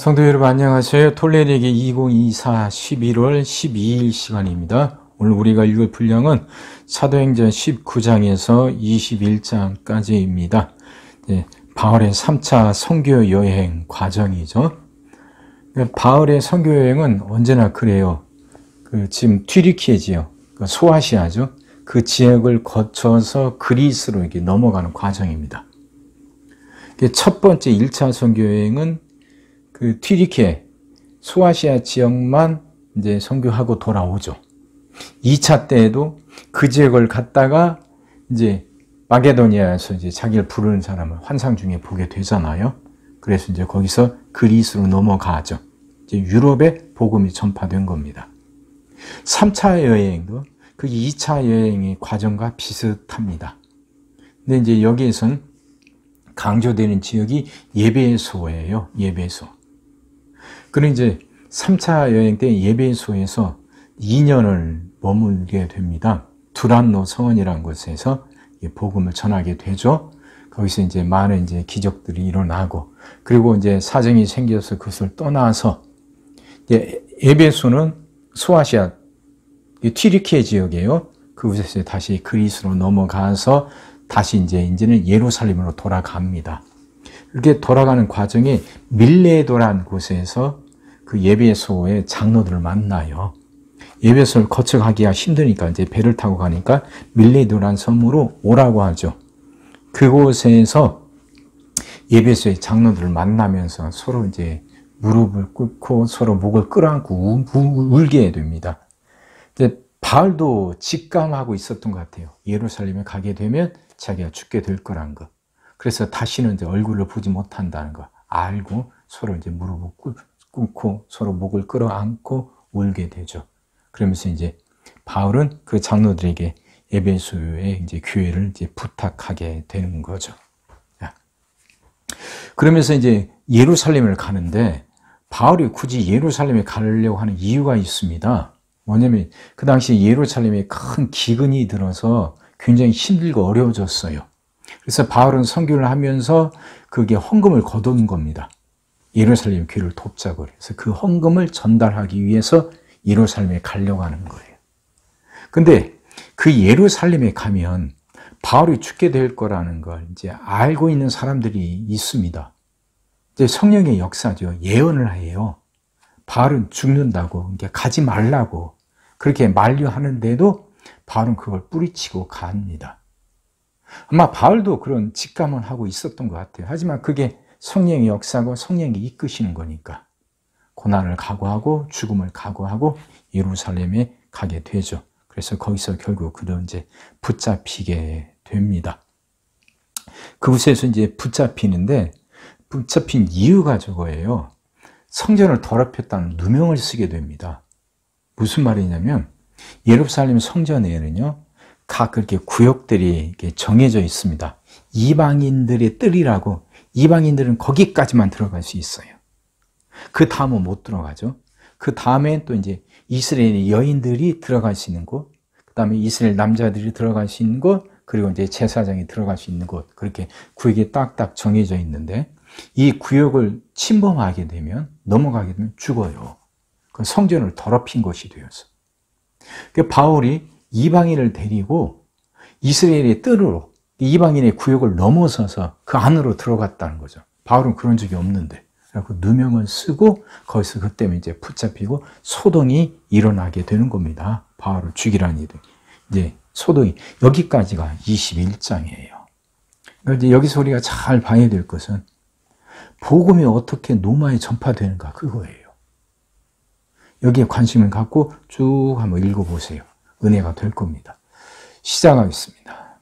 성도 여러분 안녕하세요. 토레르기 2024 11월 12일 시간입니다. 오늘 우리가 읽을 분량은 사도행전 19장에서 21장까지입니다. 바울의 3차 선교 여행 과정이죠. 바울의 선교 여행은 언제나 그래요. 지금 튀르키예지요. 소아시아죠. 그 지역을 거쳐서 그리스로 이렇게 넘어가는 과정입니다. 첫 번째 1차 선교 여행은 튀르키예, 소아시아 지역만 이제 선교하고 돌아오죠. 2차 때에도 그 지역을 갔다가 이제 마게도니아에서 이제 자기를 부르는 사람을 환상 중에 보게 되잖아요. 그래서 이제 거기서 그리스로 넘어가죠. 이제 유럽에 복음이 전파된 겁니다. 3차 여행도 그 2차 여행의 과정과 비슷합니다. 근데 이제 여기에선 강조되는 지역이 예배소예요. 예배소. 그리고 이제 3차 여행 때 예배소에서 2년을 머물게 됩니다. 두란노 성원이라는 곳에서 복음을 전하게 되죠. 거기서 이제 많은 이제 기적들이 일어나고, 그리고 이제 사정이 생겨서 그것을 떠나서 예배소는 소아시아 튀르키예 지역이에요. 그곳에서 다시 그리스로 넘어가서 다시 이제는 예루살렘으로 돌아갑니다. 이렇게 돌아가는 과정에 밀레도라는 곳에서 그 예배소의 장로들을 만나요. 예배소를 거쳐가기가 힘드니까 이제 배를 타고 가니까 밀레도라는 섬으로 오라고 하죠. 그곳에서 예배소의 장로들을 만나면서 서로 이제 무릎을 꿇고 서로 목을 끌어안고 울게 됩니다. 이제 바울도 직감하고 있었던 것 같아요. 예루살렘에 가게 되면 자기가 죽게 될 거란 거. 그래서 다시는 이제 얼굴을 보지 못한다는 거 알고 서로 이제 무릎을 꿇고 서로 목을 끌어안고 울게 되죠. 그러면서 이제 바울은 그 장로들에게 에베소의 이제 교회를 이제 부탁하게 되는 거죠. 그러면서 이제 예루살렘을 가는데 바울이 굳이 예루살렘에 가려고 하는 이유가 있습니다. 뭐냐면 그 당시 예루살렘에 큰 기근이 들어서 굉장히 힘들고 어려워졌어요. 그래서 바울은 선교를 하면서 그게 헌금을 거둔 겁니다. 예루살렘 교회를 돕자고. 그래서 그 헌금을 전달하기 위해서 예루살렘에 가려고 하는 거예요. 근데 그 예루살렘에 가면 바울이 죽게 될 거라는 걸 이제 알고 있는 사람들이 있습니다. 이제 성령의 역사죠. 예언을 해요. 바울은 죽는다고, 가지 말라고 그렇게 만류하는데도 바울은 그걸 뿌리치고 갑니다. 아마 바울도 그런 직감을 하고 있었던 것 같아요. 하지만 그게 성령의 역사고 성령이 이끄시는 거니까 고난을 각오하고 죽음을 각오하고 예루살렘에 가게 되죠. 그래서 거기서 결국 그도 이제 붙잡히게 됩니다. 그곳에서 이제 붙잡히는데 붙잡힌 이유가 저거예요. 성전을 더럽혔다는 누명을 쓰게 됩니다. 무슨 말이냐면 예루살렘 성전에는요, 각 그렇게 구역들이 이렇게 정해져 있습니다. 이방인들의 뜰이라고, 이방인들은 거기까지만 들어갈 수 있어요. 그 다음은 못 들어가죠. 그 다음에 또 이제 이스라엘 여인들이 들어갈 수 있는 곳, 그 다음에 이스라엘 남자들이 들어갈 수 있는 곳, 그리고 이제 제사장이 들어갈 수 있는 곳, 그렇게 구역이 딱딱 정해져 있는데 이 구역을 침범하게 되면, 넘어가게 되면 죽어요. 그 성전을 더럽힌 것이 되어서. 바울이 이방인을 데리고 이스라엘의 뜰으로 이방인의 구역을 넘어서서 그 안으로 들어갔다는 거죠. 바울은 그런 적이 없는데. 그래서 누명을 쓰고 거기서 그때문에 이제 붙잡히고 소동이 일어나게 되는 겁니다. 바울을 죽이라는 일이. 이제 소동이 여기까지가 21장이에요. 그러니까 이제 여기서 우리가 잘 봐야 될 것은 복음이 어떻게 로마에 전파되는가, 그거예요. 여기에 관심을 갖고 쭉 한번 읽어보세요. 은혜가 될 겁니다. 시작하겠습니다.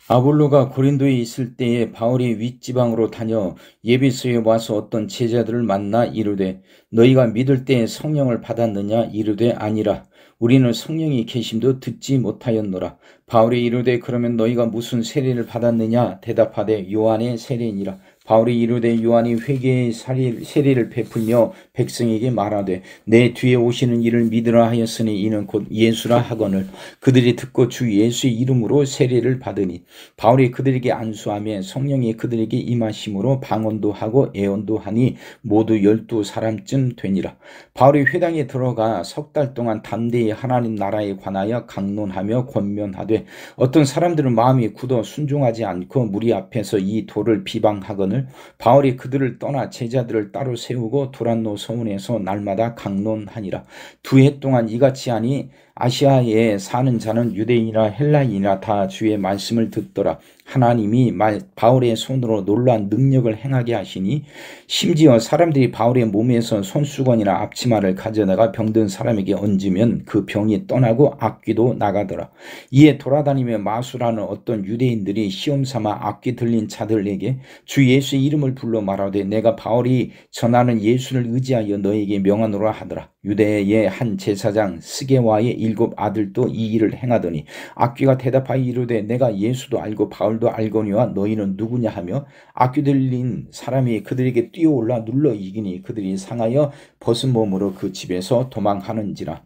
아볼로가 고린도에 있을 때에 바울이 윗지방으로 다녀 예배소에 와서 어떤 제자들을 만나 이르되 너희가 믿을 때에 성령을 받았느냐 이르되 아니라 우리는 성령이 계심도 듣지 못하였노라. 바울이 이르되 그러면 너희가 무슨 세례를 받았느냐 대답하되 요한의 세례니라. 바울이 이르되 요한이 회개의 세례를 베풀며 백성에게 말하되 내 뒤에 오시는 이를 믿으라 하였으니 이는 곧 예수라 하거늘 그들이 듣고 주 예수의 이름으로 세례를 받으니 바울이 그들에게 안수하며 성령이 그들에게 임하심으로 방언도 하고 애언도 하니 모두 12사람쯤 되니라. 바울이 회당에 들어가 석 달 동안 담대히 하나님 나라에 관하여 강론하며 권면하되 어떤 사람들은 마음이 굳어 순종하지 않고 무리 앞에서 이 도를 비방하거늘 바울이 그들을 떠나 제자들을 따로 세우고 도란노 서원에서 날마다 강론하니라. 2해 동안 이같이 하니 아시아에 사는 자는 유대인이나 헬라인이나 다 주의 말씀을 듣더라. 하나님이 바울의 손으로 놀라운 능력을 행하게 하시니 심지어 사람들이 바울의 몸에서 손수건이나 앞치마를 가져다가 병든 사람에게 얹으면 그 병이 떠나고 악귀도 나가더라. 이에 돌아다니며 마술하는 어떤 유대인들이 시험삼아 악귀 들린 자들에게 주 예수의 이름을 불러 말하되 내가 바울이 전하는 예수를 의지하여 너에게 명하노라 하더라. 유대의 한 제사장 스게와의 7 아들도 이 일을 행하더니 악귀가 대답하여 이르되 내가 예수도 알고 바울도 알거니와 너희는 누구냐 하며 악귀 들린 사람이 그들에게 뛰어올라 눌러 이기니 그들이 상하여 벗은 몸으로 그 집에서 도망하는지라.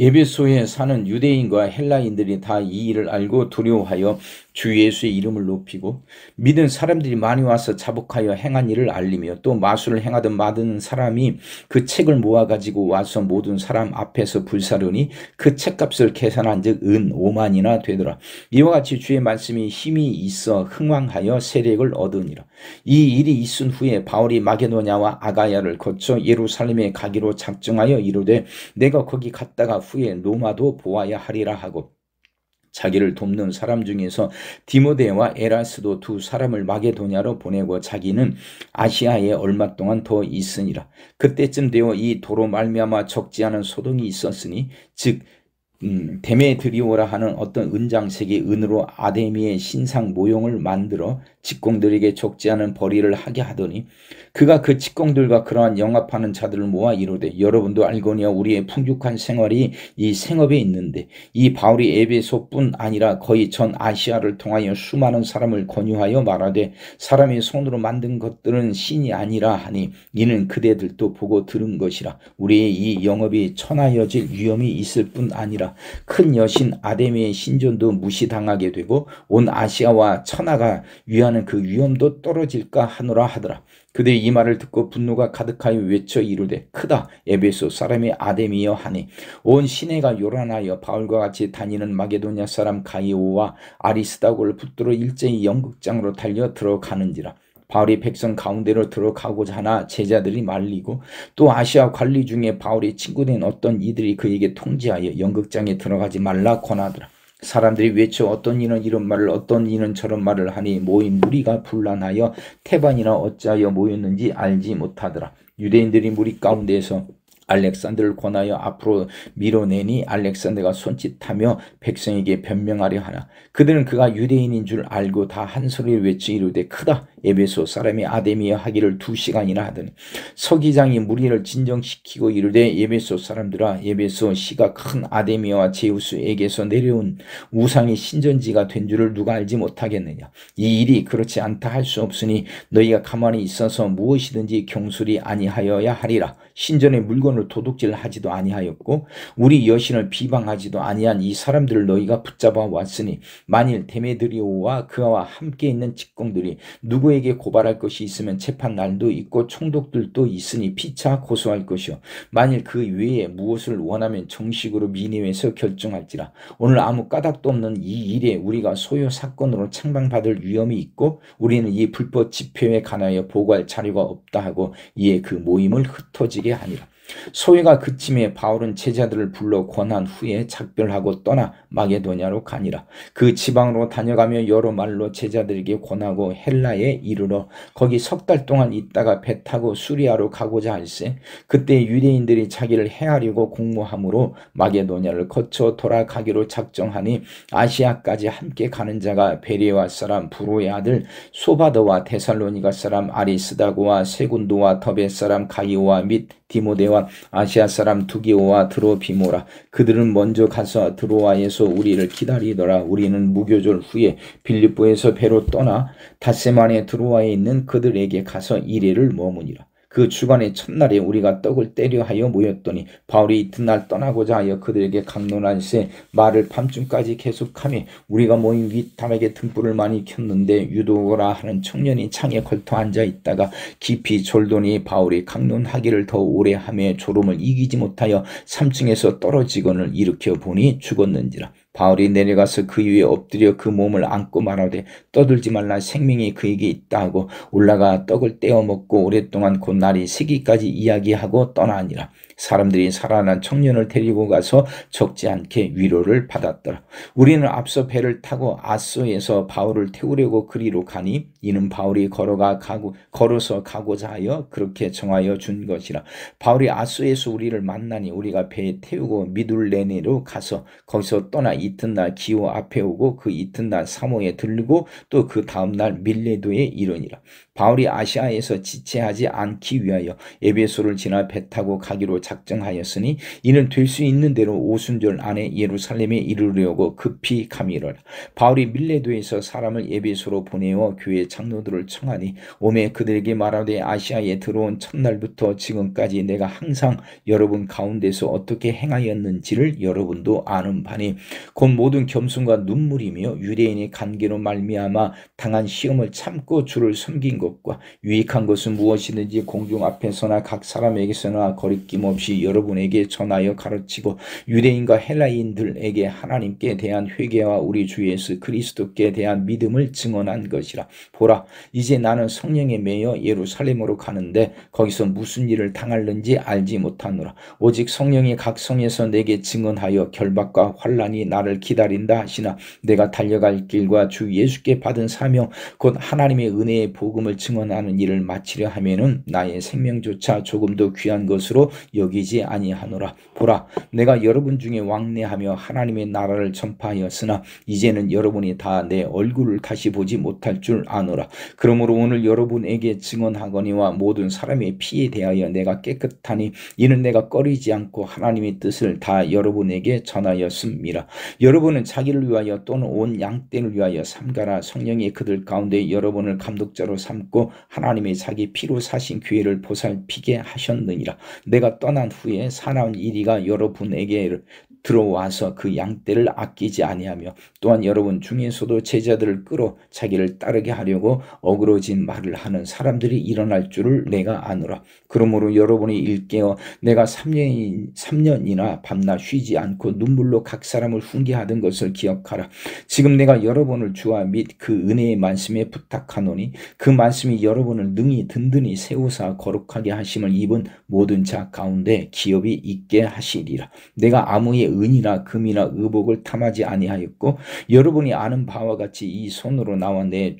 에베소에 사는 유대인과 헬라인들이 다 이 일을 알고 두려워하여 주 예수의 이름을 높이고 믿은 사람들이 많이 와서 자복하여 행한 일을 알리며 또 마술을 행하던 많은 사람이 그 책을 모아가지고 와서 모든 사람 앞에서 불사르니 그 책값을 계산한 즉 은 5만이나 되더라. 이와 같이 주의 말씀이 힘이 있어 흥왕하여 세력을 얻으니라. 이 일이 있은 후에 바울이 마게도냐와 아가야를 거쳐 예루살렘에 가기로 작정하여 이르되 내가 거기 갔다가 후에 로마도 보아야 하리라 하고 자기를 돕는 사람 중에서 디모데와 에라스도 2사람을 마게도냐로 보내고 자기는 아시아에 얼마 동안 더 있으니라. 그때쯤 되어 이 도로 말미암아 적지 않은 소동이 있었으니 즉 데메드리오라 하는 어떤 은장색이 은으로 아데미의 신상 모형을 만들어 직공들에게 적지 않은 벌이를 하게 하더니 그가 그 직공들과 그러한 영합하는 자들을 모아 이르되 여러분도 알거니와 우리의 풍족한 생활이 이 생업에 있는데 이 바울이 에베소뿐 아니라 거의 전 아시아를 통하여 수많은 사람을 권유하여 말하되 사람이 손으로 만든 것들은 신이 아니라 하니 이는 그대들도 보고 들은 것이라. 우리의 이 영업이 천하여질 위험이 있을 뿐 아니라 큰 여신 아데미의 신전도 무시당하게 되고 온 아시아와 천하가 위하는 그 위험도 떨어질까 하노라 하더라. 그들이 이 말을 듣고 분노가 가득하여 외쳐 이르되 크다 에베소 사람이 아데미여 하니 온 시내가 요란하여 바울과 같이 다니는 마게도냐 사람 가이오와 아리스다고를 붙들어 일제히 연극장으로 달려 들어가는지라. 바울이 백성 가운데로 들어가고자 하나 제자들이 말리고 또 아시아 관리 중에 바울의 친구된 어떤 이들이 그에게 통지하여 연극장에 들어가지 말라 권하더라. 사람들이 외쳐 어떤 이는 이런 말을 어떤 이는 저런 말을 하니 모인 무리가 분란하여 태반이나 어찌하여 모였는지 알지 못하더라. 유대인들이 무리 가운데에서 알렉산더를 권하여 앞으로 밀어내니 알렉산더가 손짓하며 백성에게 변명하려 하나 그들은 그가 유대인인 줄 알고 다 한 소리를 외쳐 이르되 크다 에베소 사람이 아데미여 하기를 2시간이나 하더니 서기장이 무리를 진정시키고 이르되 에베소 사람들아 에베소 시가 큰 아데미여와 제우스에게서 내려온 우상의 신전지가 된 줄을 누가 알지 못하겠느냐. 이 일이 그렇지 않다 할 수 없으니 너희가 가만히 있어서 무엇이든지 경솔이 아니하여야 하리라. 신전의 물건을 도둑질하지도 아니하였고 우리 여신을 비방하지도 아니한 이 사람들을 너희가 붙잡아 왔으니 만일 데메드리오와 그와 함께 있는 직공들이 누구에게 고발할 것이 있으면 재판날도 있고 총독들도 있으니 피차 고소할 것이요 만일 그 외에 무엇을 원하면 정식으로 민의회에서 결정할지라. 오늘 아무 까닭도 없는 이 일에 우리가 소요 사건으로 책망받을 위험이 있고 우리는 이 불법 집회에 관하여 보고할 자료가 없다 하고 이에 그 모임을 흩어지게 하니라. 소회가 그침에 바울은 제자들을 불러 권한 후에 작별하고 떠나 마게도냐로 가니라. 그 지방으로 다녀가며 여러 말로 제자들에게 권하고 헬라에 이르러 거기 3달 동안 있다가 배 타고 수리아로 가고자 할세 그때 유대인들이 자기를 해하려고 공모함으로 마게도냐를 거쳐 돌아가기로 작정하니 아시아까지 함께 가는 자가 베레와 사람 부로의 아들 소바더와 데살로니가 사람 아리스다고와 세군도와 더베 사람 가이오와 및 디모데와 사람과 아시아 사람 두기오와 드로비모라. 그들은 먼저 가서 드로아에서 우리를 기다리더라. 우리는 무교절 후에 빌립보에서 배로 떠나 닷새만에 드로아에 있는 그들에게 가서 이레를 머무니라. 그 주간의 첫날에 우리가 떡을 떼려 하여 모였더니 바울이 이튿날 떠나고자 하여 그들에게 강론할세 말을 밤중까지 계속하며 우리가 모인 윗단에게 등불을 많이 켰는데 유도라 하는 청년이 창에 걸터 앉아 있다가 깊이 졸더니 바울이 강론하기를 더 오래 하며 졸음을 이기지 못하여 3층에서 떨어지거늘 일으켜 보니 죽었는지라. 바울이 내려가서 그 위에 엎드려 그 몸을 안고 말하되 떠들지 말라 생명이 그에게 있다 하고 올라가 떡을 떼어 먹고 오랫동안 곧 날이 새기까지 이야기하고 떠나니라. 사람들이 살아난 청년을 데리고 가서 적지 않게 위로를 받았더라. 우리는 앞서 배를 타고 아소에서 바울을 태우려고 그리로 가니 이는 바울이 걸어서 가고자 하여 그렇게 정하여 준 것이라. 바울이 아소에서 우리를 만나니 우리가 배에 태우고 미둘레네로 가서 거기서 떠나 이튿날 기호 앞에 오고 그 이튿날 사모에 들르고 또 그 다음날 밀레도에 이르니라. 바울이 아시아에서 지체하지 않기 위하여 에베소를 지나 배 타고 가기로 작정하였으니 이는 될 수 있는 대로 오순절 안에 예루살렘에 이르려고 급히 가미르라. 바울이 밀레도에서 사람을 에베소로 보내어 교회 장로들을 청하니 오매 그들에게 말하되 아시아에 들어온 첫날부터 지금까지 내가 항상 여러분 가운데서 어떻게 행하였는지를 여러분도 아는 바니 곧 모든 겸손과 눈물이며 유대인의 관계로 말미암아 당한 시험을 참고 주를 섬긴 것과 유익한 것은 무엇이든지 공중 앞에서나 각 사람에게서나 거리낌 없이 여러분에게 전하여 가르치고 유대인과 헬라인들에게 하나님께 대한 회개와 우리 주 예수 그리스도께 대한 믿음을 증언한 것이라. 보라, 이제 나는 성령에 매여 예루살렘으로 가는데 거기서 무슨 일을 당할는지 알지 못하노라. 오직 성령이 각 성에서 내게 증언하여 결박과 환난이 나를 기다린다 하시나 내가 달려갈 길과 주 예수께 받은 사명 곧 하나님의 은혜의 복음을 증언하는 일을 마치려 하면은 나의 생명조차 조금도 귀한 것으로 여기지 아니하노라. 보라, 내가 여러분 중에 왕래하며 하나님의 나라를 전파하였으나 이제는 여러분이 다 내 얼굴을 다시 보지 못할 줄 아노라. 그러므로 오늘 여러분에게 증언하거니와 모든 사람의 피에 대하여 내가 깨끗하니 이는 내가 꺼리지 않고 하나님의 뜻을 다 여러분에게 전하였습니다. 여러분은 자기를 위하여 또는 온 양떼를 위하여 삼가라. 성령이 그들 가운데 여러분을 감독자로 삼고 하나님의 자기 피로 사신 교회를 보살피게 하셨느니라. 내가 떠난 후에 사나운 이리가 여러분에게 들어와서 그 양떼를 아끼지 아니하며 또한 여러분 중에서도 제자들을 끌어 자기를 따르게 하려고 어그러진 말을 하는 사람들이 일어날 줄을 내가 아노라. 그러므로 여러분이 일깨어 내가 3년이나 밤낮 쉬지 않고 눈물로 각 사람을 훈계하던 것을 기억하라. 지금 내가 여러분을 주와 및 그 은혜의 말씀에 부탁하노니 그 말씀이 여러분을 능히 든든히 세우사 거룩하게 하심을 입은 모든 자 가운데 기업이 있게 하시리라. 내가 아무의 은이나 금이나 의복을 탐하지 아니하였고 여러분이 아는 바와 같이 이 손으로 나와 내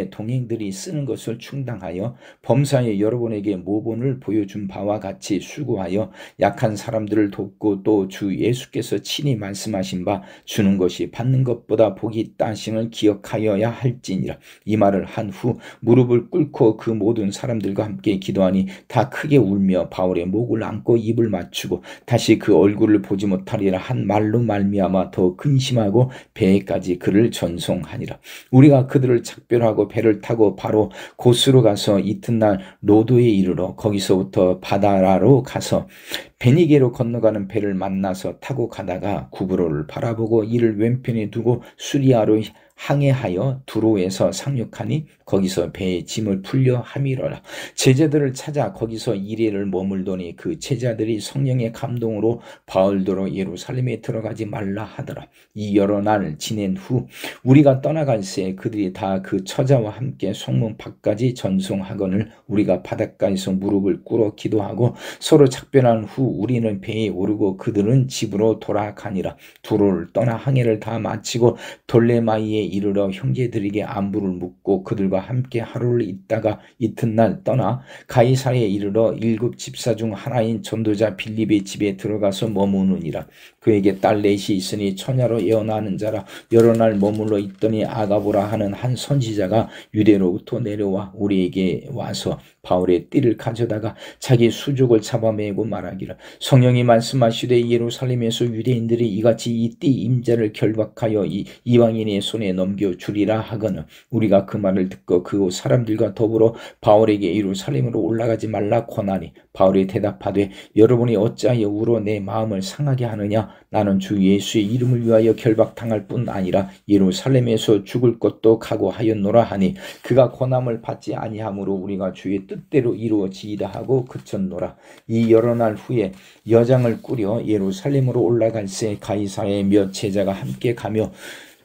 동행들이 쓰는 것을 충당하여 범사에 여러분에게 모본을 보여준 바와 같이 수고하여 약한 사람들을 돕고 또 주 예수께서 친히 말씀하신 바 주는 것이 받는 것보다 복이 있다 하심을 기억하여야 할지니라. 이 말을 한 후 무릎을 꿇고 그 모든 사람들과 함께 기도하니 다 크게 울며 바울의 목을 안고 입을 맞추고 다시 그 얼굴을 보지 못하리라 한 말로 말미암아 더 근심하고 배에까지 그를 전송하니라. 우리가 그들을 작별하고 배를 타고 바로 고스로 가서 이튿날 로도에 이르러 거기서부터 바다라로 가서 베니게로 건너가는 배를 만나서 타고 가다가 구브로를 바라보고 이를 왼편에 두고 수리아로 항해하여 두로에서 상륙하니 거기서 배에 짐을 풀려 함이러라. 제자들을 찾아 거기서 이레를 머물더니 그 제자들이 성령의 감동으로 바울더러 예루살렘에 들어가지 말라 하더라. 이 여러 날 지낸 후 우리가 떠나갈새 그들이 다 그 처자와 함께 성문 밖까지 전송하거늘 우리가 바닷가에서 무릎을 꿇어 기도하고 서로 작별한 후 우리는 배에 오르고 그들은 집으로 돌아가니라. 두로를 떠나 항해를 다 마치고 돌레마이에 이르러 형제들에게 안부를 묻고 그들과 함께 하루를 있다가 이튿날 떠나 가이사랴에 이르러 7 집사 중 하나인 전도자 빌립의 집에 들어가서 머무느니라. 그에게 딸 넷이 있으니 처녀로 예언하는 자라. 여러 날 머물러 있더니 아가보라 하는 한 선지자가 유대로부터 내려와 우리에게 와서 바울의 띠를 가져다가 자기 수족을 잡아매고 말하기를, 성령이 말씀하시되 예루살렘에서 유대인들이 이같이 이 띠 임자를 결박하여 이방인의 손에 넘겨주리라 하거늘, 우리가 그 말을 듣고 그 사람들과 더불어 바울에게 예루살렘으로 올라가지 말라 권하니, 바울이 대답하되 여러분이 어찌하여 우로 내 마음을 상하게 하느냐. 나는 주 예수의 이름을 위하여 결박당할 뿐 아니라 예루살렘에서 죽을 것도 각오하였노라 하니, 그가 고난을 받지 아니하므로 우리가 주의 뜻대로 이루어지이다 하고 그쳤노라. 이 여러 날 후에 여장을 꾸려 예루살렘으로 올라갈새 가이사랴에 몇 제자가 함께 가며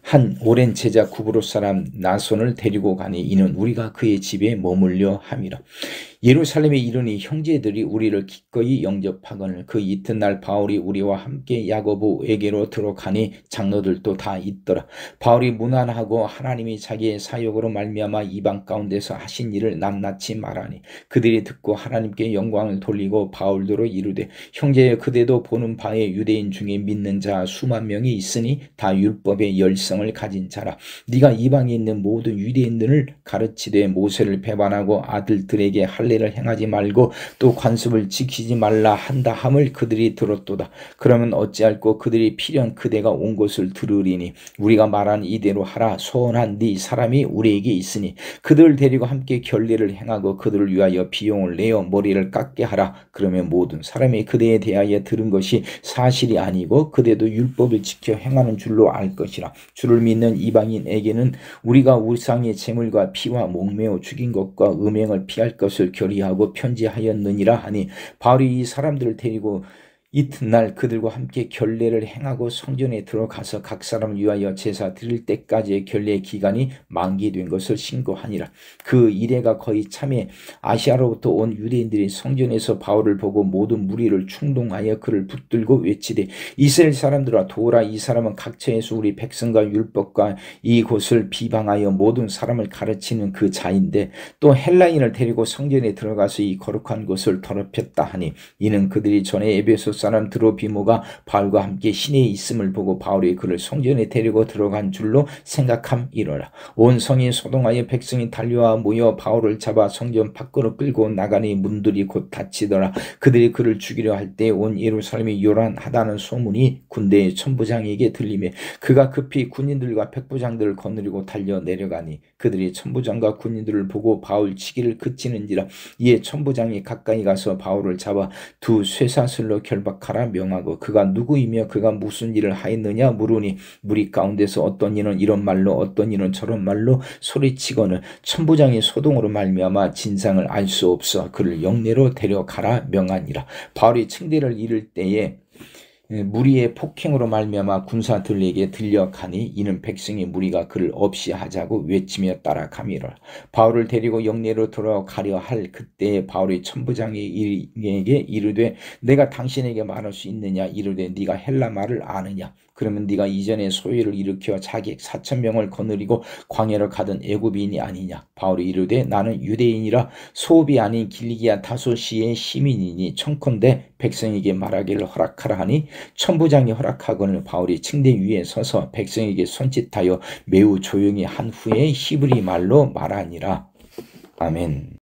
한 오랜 제자 구브로 사람 나손을 데리고 가니, 이는 우리가 그의 집에 머물려 함이라. 예루살렘에 이르니 형제들이 우리를 기꺼이 영접하거늘, 그 이튿날 바울이 우리와 함께 야고보에게로 들어가니 장로들도 다 있더라. 바울이 무난하고 하나님이 자기의 사역으로 말미암아 이방 가운데서 하신 일을 낱낱이 말하니, 그들이 듣고 하나님께 영광을 돌리고 바울더러 이르되, 형제여, 그대도 보는 바에 유대인 중에 믿는 자 수만 명이 있으니 다 율법의 열성을 가진 자라. 네가 이방에 있는 모든 유대인들을 가르치되 모세를 배반하고 아들들에게 할례를 행하지 말고 또 관습을 지키지 말라 한다 함을 그들이 들었도다. 그러면 어찌할꼬 그들이 필연 그대가 온 것을 들으리니, 우리가 말한 이대로 하라. 소원한 네 사람이 우리에게 있으니 그들을 데리고 함께 결례를 행하고 그들을 위하여 비용을 내어 머리를 깎게 하라. 그러면 모든 사람이 그대에 대하여 들은 것이 사실이 아니고 그대도 율법을 지켜 행하는 줄로 알 것이라. 주를 믿는 이방인에게는 우리가 우상의 제물과 피와 목매어 죽인 것과 음행을 피할 것을 결의하고 편지하였느니라 하니, 바울이 이 사람들을 데리고 이튿날 그들과 함께 결례를 행하고 성전에 들어가서 각 사람을 위하여 제사 드릴 때까지의 결례 기간이 만기된 것을 신고하니라. 그 이래가 거의 참에 아시아로부터 온 유대인들이 성전에서 바울을 보고 모든 무리를 충동하여 그를 붙들고 외치되, 이스라엘 사람들아 도라. 이 사람은 각처에서 우리 백성과 율법과 이곳을 비방하여 모든 사람을 가르치는 그 자인데, 또 헬라인을 데리고 성전에 들어가서 이 거룩한 곳을 더럽혔다 하니, 이는 그들이 전에 에베소 사람 드로비모가 바울과 함께 시내에 있음을 보고 바울이 그를 성전에 데리고 들어간 줄로 생각함이로라. 온 성이 소동하여 백성이 달려와 모여 바울을 잡아 성전 밖으로 끌고 나가니 문들이 곧 닫히더라. 그들이 그를 죽이려 할 때 온 예루살렘이 요란하다는 소문이 군대의 천부장에게 들리며, 그가 급히 군인들과 백부장들을 거느리고 달려 내려가니, 그들이 천부장과 군인들을 보고 바울 치기를 그치는지라. 이에 천부장이 가까이 가서 바울을 잡아 두 쇠사슬로 결박하라 명하고, 그가 누구이며 그가 무슨 일을 하였느냐 물으니, 무리 가운데서 어떤 이는 이런 말로 어떤 이는 저런 말로 소리치거늘 천부장이 소동으로 말미암아 진상을 알 수 없어 그를 영내로 데려가라 명하니라. 바울이 층대를 이를 때에 무리의 폭행으로 말미암아 군사들에게 들려가니, 이는 백성의 무리가 그를 없이 하자고 외치며 따라가미라. 바울을 데리고 영내로 들어가려 할 그때에 바울이 천부장에게 이르되, 내가 당신에게 말할 수 있느냐. 이르되, 네가 헬라 말을 아느냐. 그러면 네가 이전에 소위를 일으켜 자객 4,000명을 거느리고 광야로 가던 애굽인이 아니냐. 바울이 이르되, 나는 유대인이라 소읍이 아닌 길리기아 다소시의 시민이니 청컨대 백성에게 말하기를 허락하라 하니, 천부장이 허락하거늘 바울이 층대 위에 서서 백성에게 손짓하여 매우 조용히 한 후에 히브리 말로 말하니라. 아멘.